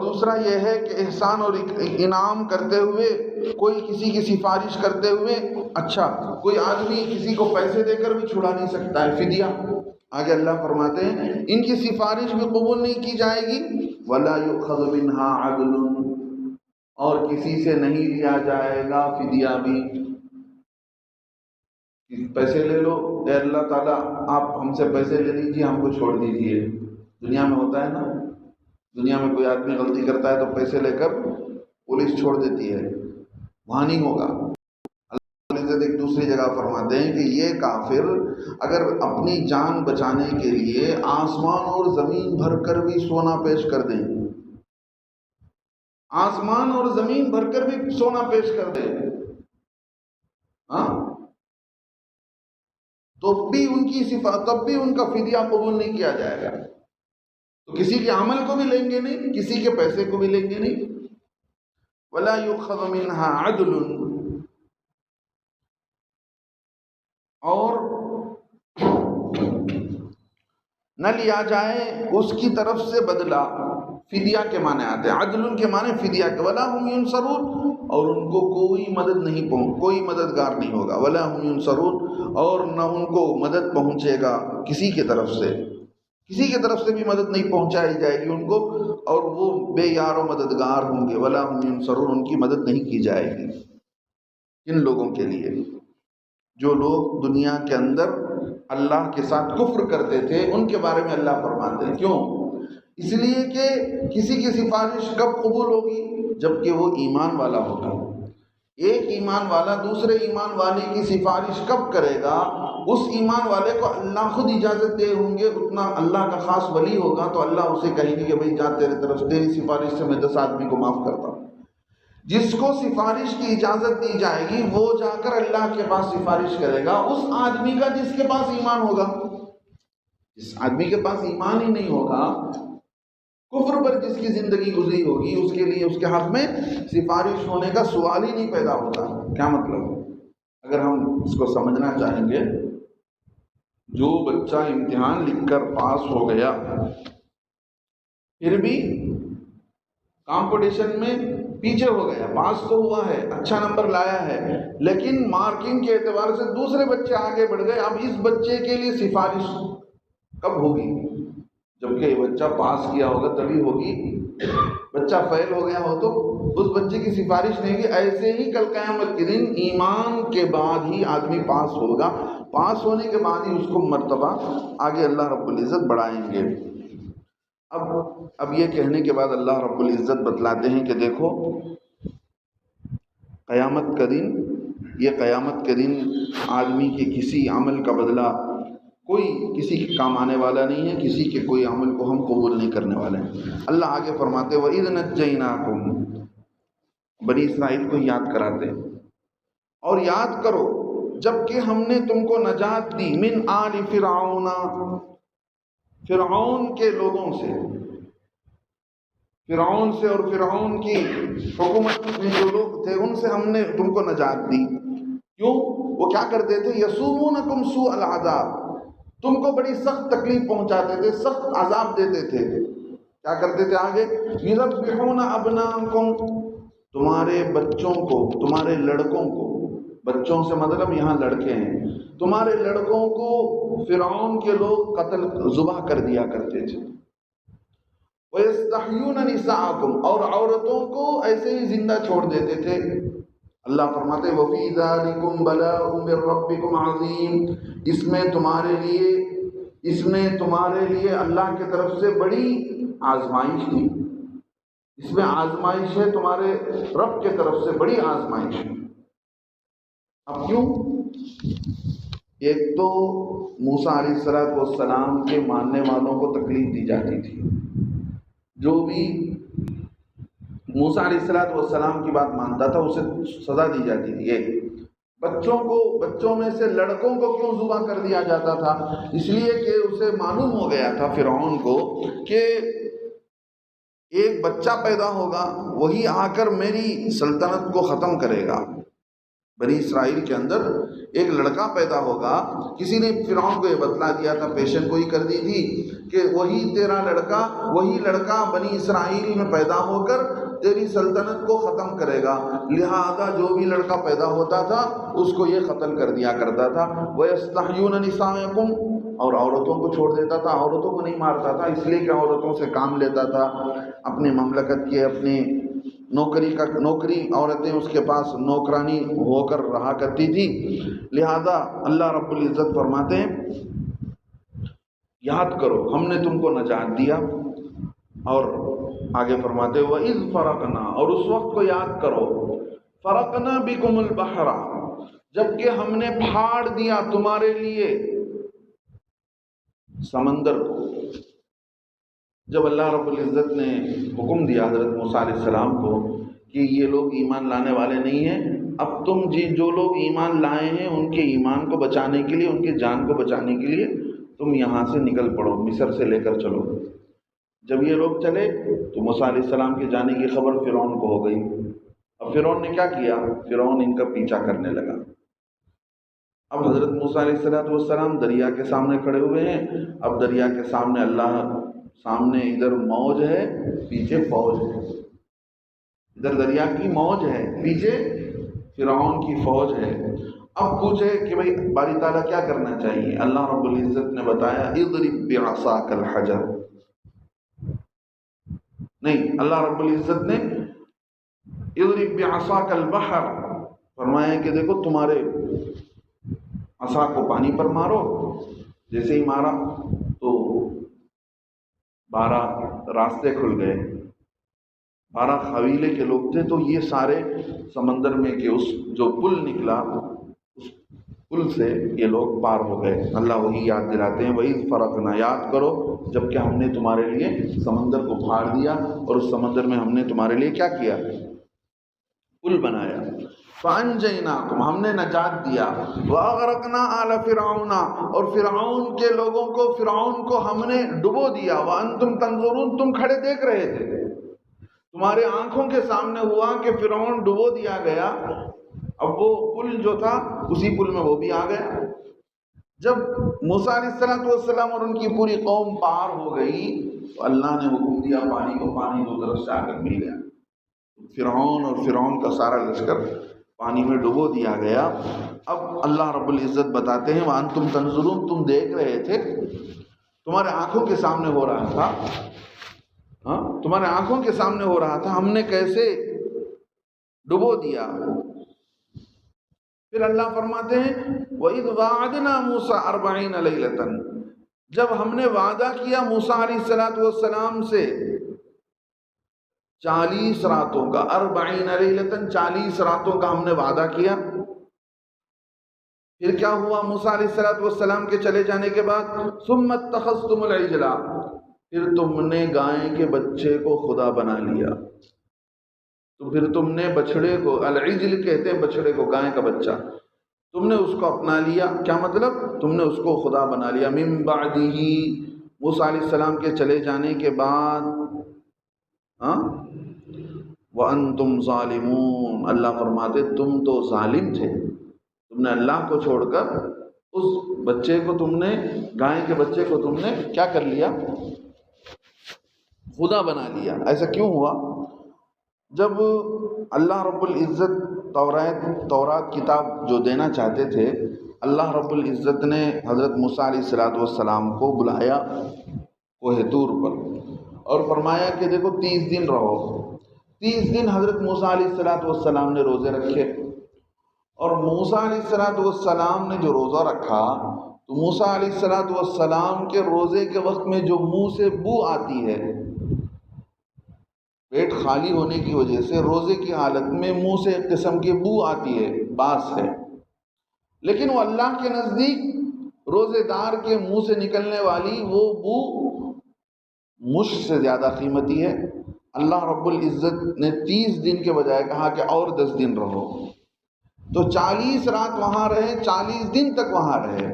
اور دوسرا یہ ہے کہ احسان اور انعام کرتے ہوئے، کوئی کسی کی سفارش کرتے ہوئے، اچھا کوئی آدمی کسی کو پیسے دے کر بھی چھڑا نہیں سکتا ہے، فدیہ۔ آگے اللہ فرماتے ہیں ان کی سفارش بھی قبول نہیں کی جائے گی، وَلَا يُؤْخَذُ مِنْهَا عَدْلٌ، اور کسی سے نہیں لیا جائے گا فدیہ بھی۔ پیسے لے لو، اے اللہ تعالیٰ آپ ہم سے پیسے لے لیجیے، ہم کو چھوڑ دیجیے۔ دنیا میں ہوتا ہے نا، دنیا میں کوئی آدمی غلطی کرتا ہے تو پیسے لے کر پولیس چھوڑ دیتی ہے، وہاں نہیں ہوگا۔ اللہ ایک دوسری جگہ فرماتے ہیں کہ یہ کافر اگر اپنی جان بچانے کے لیے آسمان اور زمین بھر کر بھی سونا پیش کر دیں، آسمان اور زمین بھر کر بھی سونا پیش کر دیں، ہاں، تو بھی ان کی صفات، تب بھی ان کا فدیہ قبول نہیں کیا جائے گا۔ تو کسی کے عمل کو بھی لیں گے نہیں، کسی کے پیسے کو بھی لیں گے نہیں۔ وَلَا يُؤْخَذُ مِنْهَا عَدْلٌ، اور نہ لیا جائے اس کی طرف سے بدلہ۔ فدیہ کے معنی آتے ہیں، عدل کے معنی فدیہ کے، وَلَا هُمْ يُنصَرُونَ، اور ان کو کوئی مدد نہیں کوئی مددگار نہیں ہوگا، وَلَا هُمْ يُنصَرُونَ، اور نہ ان کو مدد پہنچے گا کسی کی طرف سے، کسی کی طرف سے بھی مدد نہیں پہنچائی جائے گی ان کو، اور وہ بے یار و مددگار ہوں گے۔ وَلَا هُمْ يُنصَرُونَ، ان کی مدد نہیں کی جائے گی۔ ان لوگوں کے لیے جو لوگ دنیا کے اندر اللہ کے ساتھ کفر کرتے تھے، ان کے بارے میں اللہ فرماتے ہیں، کیوں؟ اس لیے کہ کسی کی سفارش کب قبول ہوگی؟ جبکہ وہ ایمان والا ہوگا۔ ایک ایمان والا دوسرے ایمان والے کی سفارش کب کرے گا؟ اس ایمان والے کو اللہ خود اجازت دے ہوں گے، اتنا اللہ کا خاص ولی ہوگا تو اللہ اسے کہیں گے کہ بھئی جا، تیرے طرف تیری سفارش سے میں 10 آدمی کو معاف کرتا ہوں۔ جس کو سفارش کی اجازت دی جائے گی وہ جا کر اللہ کے پاس سفارش کرے گا، اس آدمی کا جس کے پاس ایمان ہوگا۔ جس آدمی کے پاس ایمان ہی نہیں ہوگا، کفر پر جس کی زندگی گزری ہوگی، اس کے لیے اس کے حق میں سفارش ہونے کا سوال ہی نہیں پیدا ہوتا۔ کیا مطلب؟ اگر ہم اس کو سمجھنا چاہیں گے، جو بچہ امتحان لکھ کر پاس ہو گیا، پھر بھی کمپٹیشن میں پیچھے ہو گیا، پاس تو ہوا ہے، اچھا نمبر لایا ہے، لیکن مارکنگ کے اعتبار سے دوسرے بچے آگے بڑھ گئے، اب اس بچے کے لیے سفارش کب ہوگی؟ جبکہ یہ بچہ پاس کیا ہوگا تبھی ہوگی۔ بچہ فیل ہو گیا ہو تو اس بچے کی سفارش نہیں ہوگی۔ ایسے ہی کل قیامت کے دن ایمان کے بعد ہی آدمی پاس ہوگا، پاس ہونے کے بعد ہی اس کو مرتبہ آگے اللہ رب العزت بڑھائیں گے۔ اب یہ کہنے کے بعد اللہ رب العزت بتلاتے ہیں کہ دیکھو قیامت کا دن، یہ قیامت کے دن آدمی کے کسی عمل کا بدلہ کوئی کسی کے کام آنے والا نہیں ہے، کسی کے کوئی عمل کو ہم قبول نہیں کرنے والے ہیں۔ اللہ آگے فرماتے وَإِذْ نَجَّيْنَاكُمْ، بنی اسرائیل کو یاد کراتے ہیں، اور یاد کرو جب کہ ہم نے تم کو نجات دی، من آل فرعون، فرعون کے لوگوں سے، فرعون سے اور فرعون کی حکومت میں جو لوگ تھے ان سے ہم نے تم کو نجات دی۔ کیوں؟ وہ کیا کرتے تھے؟ یسومونکم سوء العذاب، تم کو بڑی سخت تکلیف پہنچاتے تھے، سخت عذاب دیتے تھے۔ کیا کرتے تھے آگے؟ یذبحون ابناءکم، تمہارے بچوں کو، تمہارے لڑکوں کو، بچوں سے مطلب یہاں لڑکے ہیں، تمہارے لڑکوں کو فرعون کے لوگ قتل ذبح کر دیا کرتے تھے۔ وَيَسْتَحْيُونَ نِسَاءَكُمْ، اور عورتوں کو ایسے ہی زندہ چھوڑ دیتے تھے۔ اللہ فرماتے وَفِي ذَلِكُمْ بَلَاءٌ مِّن رَّبِّكُمْ عَظِيمٌ، اس میں تمہارے لیے اللہ کی طرف سے بڑی آزمائش تھی، اس میں آزمائش ہے، تمہارے رب کی طرف سے بڑی آزمائش ہے۔ اب کیوں؟ ایک تو موسیٰ علیہ السلام کے ماننے والوں کو تکلیف دی جاتی تھی، جو بھی موسیٰ علیہ السلام کی بات مانتا تھا اسے سزا دی جاتی تھی۔ ایک بچوں میں سے لڑکوں کو کیوں ذبح کر دیا جاتا تھا؟ اس لیے کہ اسے معلوم ہو گیا تھا فرعون کو کہ ایک بچہ پیدا ہوگا وہی آ کر میری سلطنت کو ختم کرے گا، بنی اسرائیل کے اندر ایک لڑکا پیدا ہوگا. کسی نے فرعون کو یہ بتلا دیا تھا، پیشن گوئی کر دی تھی کہ وہی تیرا لڑکا، وہی لڑکا بنی اسرائیل میں پیدا ہو کر تیری سلطنت کو ختم کرے گا، لہذا جو بھی لڑکا پیدا ہوتا تھا اس کو یہ قتل کر دیا کرتا تھا. وَيَسْتَحْيُونَ نِسَاءَكُمْ، اور عورتوں کو چھوڑ دیتا تھا، عورتوں کو نہیں مارتا تھا اس لیے کہ عورتوں سے کام لیتا تھا، اپنی مملکت کے اپنی نوکری عورتیں اس کے پاس نوکرانی ہو کر رہا کرتی تھی. لہذا اللہ رب العزت فرماتے ہیں یاد کرو ہم نے تم کو نجات دیا. اور آگے فرماتے ہیں وَإِذْ فَرَقْنَا، اور اس وقت کو یاد کرو، فَرَقْنَا بِكُمُ الْبَحْرَ، جبکہ ہم نے پھاڑ دیا تمہارے لیے سمندر کو. جب اللہ رب العزت نے حکم دیا حضرت موسیٰ علیہ السلام کو کہ یہ لوگ ایمان لانے والے نہیں ہیں، اب تم جو لوگ ایمان لائے ہیں ان کے ایمان کو بچانے کے لیے، ان کے جان کو بچانے کے لیے تم یہاں سے نکل پڑو، مصر سے لے کر چلو. جب یہ لوگ چلے تو موسیٰ علیہ السلام کے جانے کی خبر فرعون کو ہو گئی. اب فرعون نے کیا کیا؟ فرعون ان کا پیچھا کرنے لگا. اب حضرت موسیٰ علیہ السلام دریا کے سامنے کھڑے ہوئے ہیں. اب دریا کے سامنے اللہ، سامنے ادھر موج ہے، پیچھے فوج ہے. ادھر دریا کی موج ہے، پیچھے فرعون کی فوج ہے. اب پوچھے کہ بھئی باری تعالیٰ کیا کرنا چاہیے؟ اللہ رب العزت نے بتایا اضرب بعصاک الحجر. نہیں، اللہ رب العزت نے اضرب بعصاک البحر فرمایا کہ دیکھو تمہارے عصا کو پانی پر مارو. جیسے ہی مارا تو 12 راستے کھل گئے. 12 قبیلے کے لوگ تھے، تو یہ سارے سمندر میں کہ اس جو پل نکلا اس پل سے یہ لوگ پار ہو گئے. اللہ وہی یاد دلاتے ہیں وَإِذْ فَرَقْنَا، یاد کرو جب کہ ہم نے تمہارے لیے سمندر کو پھاڑ دیا اور اس سمندر میں ہم نے تمہارے لیے کیا کیا؟ پل بنایا. فَأَنْجَيْنَاكُمْ، ہم نے نجات دیا. وَأَغْرَقْنَا آلَ فِرْعَوْنَ، اور فرعون کے لوگوں کو، فرعون کو ہم نے ڈبو دیا. وَأَنْتُمْ تَنْظُرُونَ، تم کھڑے دیکھ رہے تھے، تمہارے آنکھوں کے سامنے ہوا کہ فرعون ڈبو دیا گیا. اب وہ پل جو تھا اسی پل میں وہ بھی آ گیا. جب موسیٰ علیہ السلام اور ان کی پوری قوم پار ہو گئی تو اللہ نے حکم دیا پانی کو، پانی دو طرف سے آ کر مل گیا. فرعون اور فرعون کا سارا لشکر پانی میں ڈبو دیا گیا. اب اللہ رب العزت بتاتے ہیں وَأَنْتُمْ تَنْظُرُونَ، تم دیکھ رہے تھے، تمہارے آنکھوں کے سامنے ہو رہا تھا، تمہارے آنکھوں کے سامنے ہو رہا تھا ہم نے کیسے ڈبو دیا. پھر اللہ فرماتے ہیں وَإِذْ وَعَدْنَا مُوسَىٰ 40 لَيْلَةً، جب ہم نے وعدہ کیا موسیٰ علیہ السلام سے 40 راتوں کا، 40 لیلۃ، 40 راتوں کا ہم نے وعدہ کیا. پھر کیا ہوا موسیٰ علیہ السلام کے چلے جانے کے بعد؟ ثُمَّ اتَّخَذْتُمُ الْعِجْلَ، پھر تم نے گائے کے بچے کو خدا بنا لیا. تو پھر تم نے بچڑے کو، العجل کہتے ہیں بچڑے کو، گائے کا بچہ، تم نے اس کو اپنا لیا. کیا مطلب؟ تم نے اس کو خدا بنا لیا. من بعدہ، موسیٰ علیہ السلام کے چلے جانے کے بعد. وَأَنْتُمْ ظَالِمُونَ، اللہ فرماتے تم تو ظالم تھے، تم نے اللہ کو چھوڑ کر اس بچے کو، تم نے گائے کے بچے کو تم نے کیا کر لیا؟ خدا بنا لیا. ایسا کیوں ہوا؟ جب اللہ رب العزت تورات کتاب جو دینا چاہتے تھے، اللہ رب العزت نے حضرت موسیٰ علیہ السلام کو بلایا کوہ طور پر اور فرمایا کہ دیکھو 30 دن رہو. 30 دن حضرت موسیٰ علیہ السلام نے روزے رکھے. اور موسیٰ علیہ السلام نے جو روزہ رکھا تو موسیٰ علیہ السلام کے روزے کے وقت میں جو منہ سے بو آتی ہے، پیٹ خالی ہونے کی وجہ سے روزے کی حالت میں منہ سے ایک قسم کی بو آتی ہے، باس ہے، لیکن وہ اللہ کے نزدیک روزے دار کے منہ سے نکلنے والی وہ بو مشک سے زیادہ قیمتی ہے. اللہ رب العزت نے 30 دن کے بجائے کہا کہ اور 10 دن رہو. تو 40 رات وہاں رہے، 40 دن تک وہاں رہے.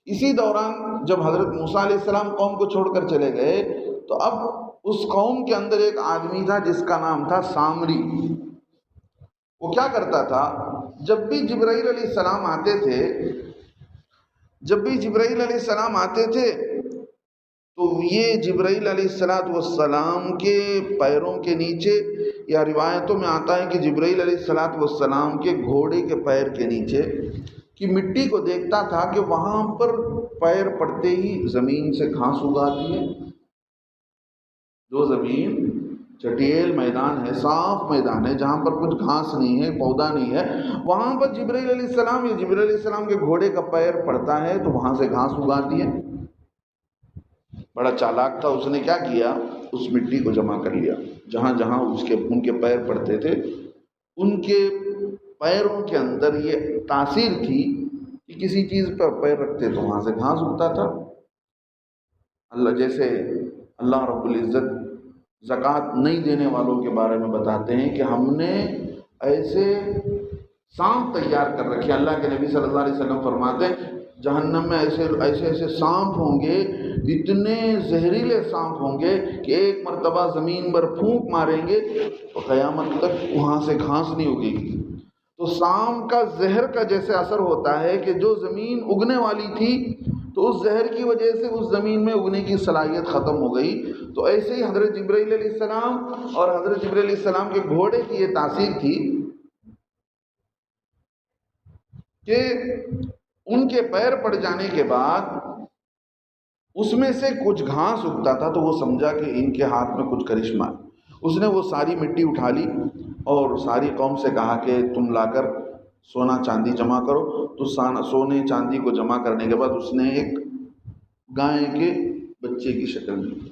اسی دوران جب حضرت موسیٰ علیہ السلام قوم کو چھوڑ کر چلے گئے تو اب اس قوم کے اندر ایک آدمی تھا جس کا نام تھا سامری. وہ کیا کرتا تھا؟ جب بھی جبرائیل علیہ السلام آتے تھے، تو یہ جبرائیل علیہ السلام کے پیروں کے نیچے، یا روایتوں میں آتا ہے کہ جبرائیل علیہ السلام کے گھوڑے کے پیر کے نیچے کی مٹی کو دیکھتا تھا کہ وہاں پر پیر پڑتے ہی زمین سے گھاس اگاتی ہے. جو زمین چٹیل میدان ہے، صاف میدان ہے، جہاں پر کچھ گھاس نہیں ہے، پودا نہیں ہے، وہاں پر جبرائیل علیہ السلام یا جبرائیل علیہ السلام کے گھوڑے کا پیر پڑتا ہے تو وہاں سے گھاس اگاتی ہے. بڑا چالاک تھا، اس نے کیا کیا، اس مٹی کو جمع کر لیا. جہاں جہاں ان کے پیر پڑتے تھے، ان کے پیروں کے اندر یہ تاثیر تھی کہ کسی چیز پر پیر رکھتے تو وہاں سے گھاس اگتا تھا. جیسے اللہ رب العزت زکوٰۃ نہیں دینے والوں کے بارے میں بتاتے ہیں کہ ہم نے ایسے سانپ تیار کر رکھے. اللہ کے نبی صلی اللہ علیہ وسلم فرماتے ہیں جہنم میں ایسے سانپ ہوں گے، اتنے زہریلے سانپ ہوں گے کہ ایک مرتبہ زمین پر پھونک ماریں گے تو قیامت تک وہاں سے گھاس نہیں اگے گی. تو سانپ کا زہر کا جیسے اثر ہوتا ہے کہ جو زمین اگنے والی تھی تو اس زہر کی وجہ سے اس زمین میں اگنے کی صلاحیت ختم ہو گئی. تو ایسے ہی حضرت جبرائیل علیہ السلام اور حضرت جبرائیل علیہ السلام کے گھوڑے کی یہ تاثیر تھی کہ ان کے پیر پڑ جانے کے بعد اس میں سے کچھ گھاس اگتا تھا، تو وہ سمجھا کہ ان کے ہاتھ میں کچھ کرشمہ ہے. اس نے وہ ساری مٹی اٹھا لی اور ساری قوم سے کہا کہ تم لا کر سونا چاندی جمع کرو. تو سونے چاندی کو جمع کرنے کے بعد اس نے ایک گائے کے بچے کی شکل دی.